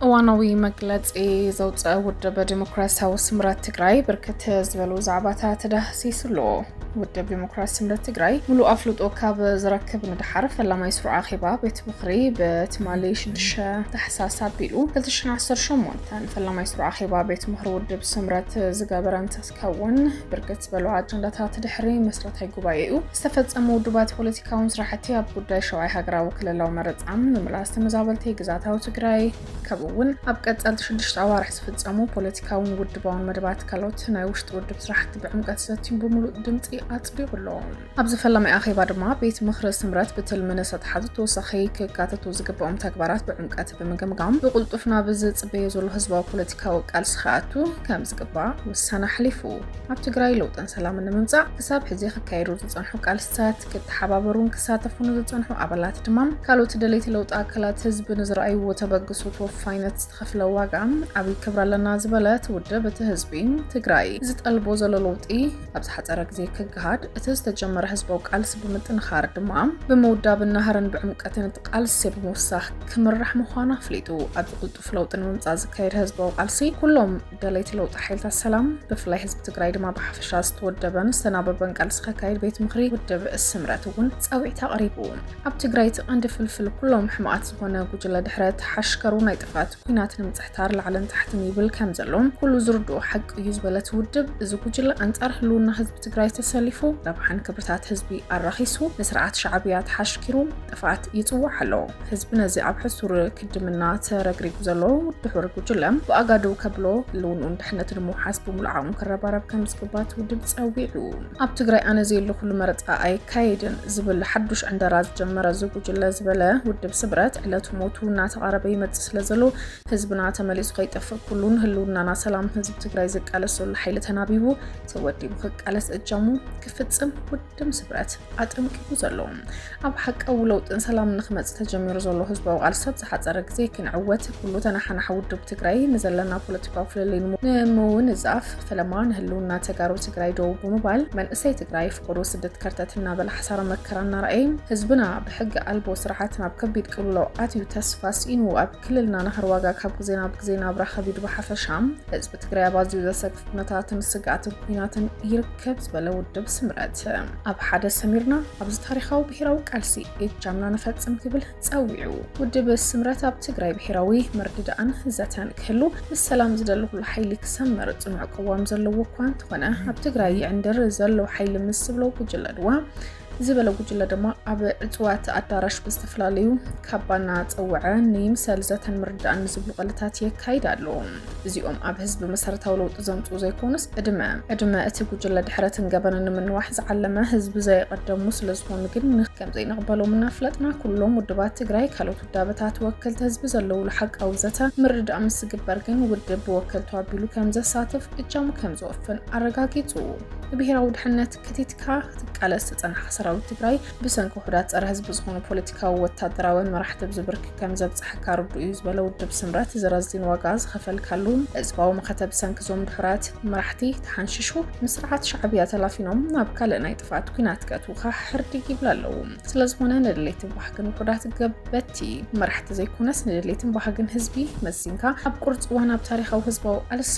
ዋናዊ መግለጽ ዘውፀ ውድብ ዲሞክራሲያዊ ስምረት ትግራይ ብርክት ዝበሉ ዛዕባታት ተዳህሲስሎ ውድብ ዲሞክራሲ ስምረት ትግራይ ሙሉ አፍልጦ ካብ ዝረክብ ንድሓር ፈላማይ ስሩዕ አኺባ ቤት ምኽሪ በትማሊ 6 ታሕሳስ አቢሉ 2018 ፈላማይ ስሩዕ አኺባ ቤት ምኽሪ ውድብ ስምረት ዝገበረ እንትከውን ብርክት ዝበሉ አጀንዳታት ድሕሪ መስረታዊ ጉባኤኡ ዝተፈጸሙ ውድባት ፖለቲካውን ስራሕቲ ኣብ ጉዳይ ሸዋይ ሃገራዊ ክልላዊ መረፃም ንምምላስ ተመዛበልቲ ግዛታዊ ትግራይ ከብውን ኣብ ቀጻልቲ 6 ኣዋርሕ ዝፍጸሙ ፖለቲካውን ውድባውን መደባት ካልኦት ናይ ውሽጢ ውድብ ስራሕቲ ብዕምቀት ዘትዩ ብምሉእ ድምፂ አጽቢቑሎ ኣብዚ ፈላማይ አኺባ ድማ ቤት ምኽሪ ስምረት ብትልምነ ሰጥሓት ተወሳኺ ክካተቱ ዝግብኦም ተግባራት ብዕምቀት ብምግምጋም ብቁልጡፍና ብዝጽበየ ዘሎ ህዝባዊ ፖለቲካዊ ቃልሲ ከኣቱ ከም ዝግባእ ውሳነ ሓሊፉ ኣብ ትግራይ ለውጥን ሰላምን ንምምጻእ ክሳብ ሕዚ ክካየዱ ዝጸንሑ ቃልስታት ክተሓባበሩን ክሳተፉን ዝጸንሑ ኣባላት ድማ ካልኦት ደለይቲ ለውጥ ኣካላት ህዝቢ ንዝረኣይዎ ተበግሱ ተወፋይነት ዝተኸፍለ ዋጋ ዓብይ ክብሪ ኣለና ዝበለት ውድብ እቲ ህዝቢ ትግራይ ዝጠልቦ ዘሎ ለውጢ ኣብ ዝሓፀረ ግዜ ክግሃድ እቲ ዝተጀመረ ህዝባዊ ቃልሲ ብምጥንኻር ድማ ብምውዳብን ናህርን ብዕምቀትን ቃልሲ ብምውሳኽ ክምራሕ ምዃኑ ኣፍሊጡ ኣብ ቅልጡፍ ለውጢ ንምምጻእ ዝካየድ ህዝባዊ ቃልሲ ኩሎም ደለይቲ ለውጢ ሓይልታት ሰላም ብፍላይ ህዝቢ ትግራይ ድማ ብሓፈሻ ዝተወደበን ዝተናበበን ቃልሲ ከካይድ ቤት ምኽሪ ውድብ ስምረት እውን ፀዊዕታ ኣቕሪቡ ኣብ ትግራይ ትቐንዲ ፍልፍል ኩሎም ሕማኣት ዝኾነ ጉጅለ ድሕረት ሓሽከሩ ናይ ጥፋት ኩናት ንምፅሕታር ላዕልን ታሕትን ይብል ከም ዘሎ ኩሉ ዝርድኦ ሓቂ እዩ ዝበለት ውድብ እዚ ጉጅለ ኣንጻር ህልውና ህዝቢ ትግራይ ተሰሊፉ ረብሓን ክብርታት ህዝቢ ኣራኺሱ ንስርዓት ሻዕብያ ተሓሽኪሩ ጥፋት ይጽዋዕ ኣሎ ህዝቢ ነዚ ኣብ ሕሱር ክድምና ተረግሪጉ ዘሎ ድሑር ጉጅለ ብኣጋዱ ከብሎ ህልውንኡን ድሕነት ንምውሓስ ብምሉእ ዓቕሙ ክረባረብ ከም ዝግባት ውድብ ፀዊዑ ኣብ ትግራይ ኣነ ዘየለ ኩሉ መረፃ ኣይካየድን ዝብል ሓዱሽ ዕንደራ ዝጀመረ እዚ ጉጅለ ዝበለ ውድብ ስምረት ዕለቱ ሞቱ እናተቓረበ ይመጽእ ስለ ዘሎ ህዝብና ተመሊሱ ከይጠፍእ ኩሉን ህልውናና ሰላም ህዝቢ ትግራይ ዝቃለስ ዘሎ ሓይሊ ተናቢቡ ተወዲሙ ክቃለስ እጃሙ ክፍጽም ውድብ ስምረት ኣጥምቂቡ ዘሎ ኣብ ሓቀዊ ለውጥን ሰላም ንኽመጽእ ተጀሚሩ ዘሎ ህዝባዊ ቃልስታት ዝሓፀረ ግዜ ክንዕወት ኩሉ ተናሓናሓ ውድብ ትግራይ ንዘለና ፖለቲካዊ ፍልልይ ንምውንዛፍ ፈለማ ንህልውና ተጋሩ ትግራይ ደው ብምባል መንእሰይ ትግራይ ፍቅሩ ስደት ከርተት እናበለ ሓሳረ መከራ እናረኣየ ህዝብና ብሕጊ ኣልቦ ስርዓት ናብ ከቢድ ቅልውላው ኣትዩ ተስፋ ሲኢኑ ኣብ ክልልና ናህር ዋጋ ካብ ግዜ ናብ ግዜ ናብራ ከቢድ ብሓፈሻ ህዝቢ ትግራይ ኣባዝዩ ዘሰግፍ ኩነታትን ስጋኣትን ኩናትን ይርከብ ዝበለ ውድብ ስምረት ኣብ ሓደ ሰሚርና ኣብዚ ታሪኻዊ ብሄራዊ ቃልሲ እጃምና ንፈጽም ክብል ፀዊዑ ውድብ ስምረት ኣብ ትግራይ ብሄራዊ መርድዳእን ዘተን ክህሉ ምስ ሰላም ዝደሊ ኩሉ ሓይሊ ክሰመር ጽኑዕ ቅዋም ዘለዎ እኳ እንተኾነ ኣብ ትግራይ ይዕንድር ዘሎ ሓይሊ ምስ ዝብሎ ጉጅለ ድዋ ዝበለ ጉጅለ ድማ ኣብ ዕፅዋት ኣዳራሽ ብዝተፈላለዩ ካባና ፀውዐ ንይምሰል ዘተን ምርዳእን ዝብሉ ቐልታት የካይድ ኣሎ እዚኦም ኣብ ህዝቢ መሰረታዊ ለውጢ ዘምፅኡ ዘይኮኑስ ዕድመ እቲ ጉጅለ ድሕረትን ገበንን ንምንዋሕ ዝዓለመ ህዝቢ ዘይቀደሙ ስለ ዝኾኑ ግን ከም ዘይንቕበሎም እናፍለጥና ኩሎም ውድባት ትግራይ ካልኦት ውዳበታት ወከልቲ ህዝቢ ዘለውሉ ሓቃዊ ዘተ ምርዳእ ምስ ዝግበር ግን ውድብ ብወከልቱ ኣቢሉ ከም ዘሳትፍ እጃሙ ከም ዝወፍን ኣረጋጊጹ ብሄራዊ ድሕነት ከቲትካ ትቃለስ ዝጸንሐ ሰራዊት ትግራይ ብሰንኪ ውሕዳት ፀረ ህዝቢ ዝኾኑ ፖለቲካዊ ወታደራውን መራሕቲ ብዝብርክ ከም ዘብፅሐካ ርዱ እዩ ዝበለ ውድብ ስምረት ዝረዝን ዋጋ ዝኸፈልካሉ ህዝባዊ መኸተብ ሰንኪ ዞም ድሑራት መራሕቲ ተሓንሽሹ ምስርዓት ሻዕብያ ተላፊኖም ናብ ካልእ ናይ ጥፋት ኩናት ከእትውካ ሕርድግ ይብላ ኣለዉ ስለዝኾነ ንድሌትን ባህግን ውሕዳት ገበቲ መራሕቲ ዘይኮነስ ንድሌትን ባህግን ህዝቢ መሲንካ ኣብ ቁርፂ እዋን ኣብ ታሪኻዊ ህዝባዊ ቃልሲ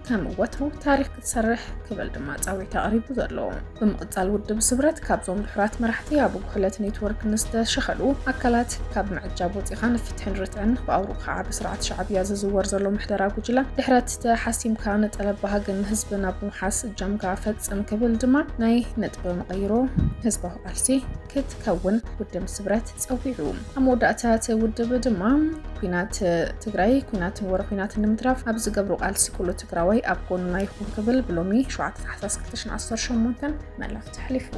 ከም ወትሩ ታሪክ ክትሰርሕ ክብል ድማ ፃዊዕታ ኣቕሪቡ ዘሎ ብምቕፃል ውድብ ስምረት ካብዞም ድሑራት መራሕቲ ኣብ ጉሕለት ኔትወርክ ንዝተሸኸሉ ኣካላት ካብ ምዕጃብ ወፂኻ ንፍትሕን ርትዕን ብኣውሩቕ ከዓ ብስርዓት ሻዕብያ ዝዝወር ዘሎ ምሕደራ ጉጅለ ድሕረት ተሓሲምካ ንጠለብ ባህግን ህዝቢ ናብ ምውሓስ እጃምካ ፈጽም ክብል ድማ ናይ ነጥቢ መቐይሮ ህዝባዊ ቃልሲ ክትከውን ውድብ ስምረት ፀዊዑ ኣብ መወዳእታ ውድብ ድማ ኩናት ትግራይ ኩናትን ወረ ኩናትን ንምትራፍ ኣብ ዝገብሩ ቃልሲ ኩሉ ትግራዋይ ኣብ ጎኑና ይኹን ክብል ብሎሚ 7 ታሕሳስ 2018 መልእኽቲ ሓሊፉ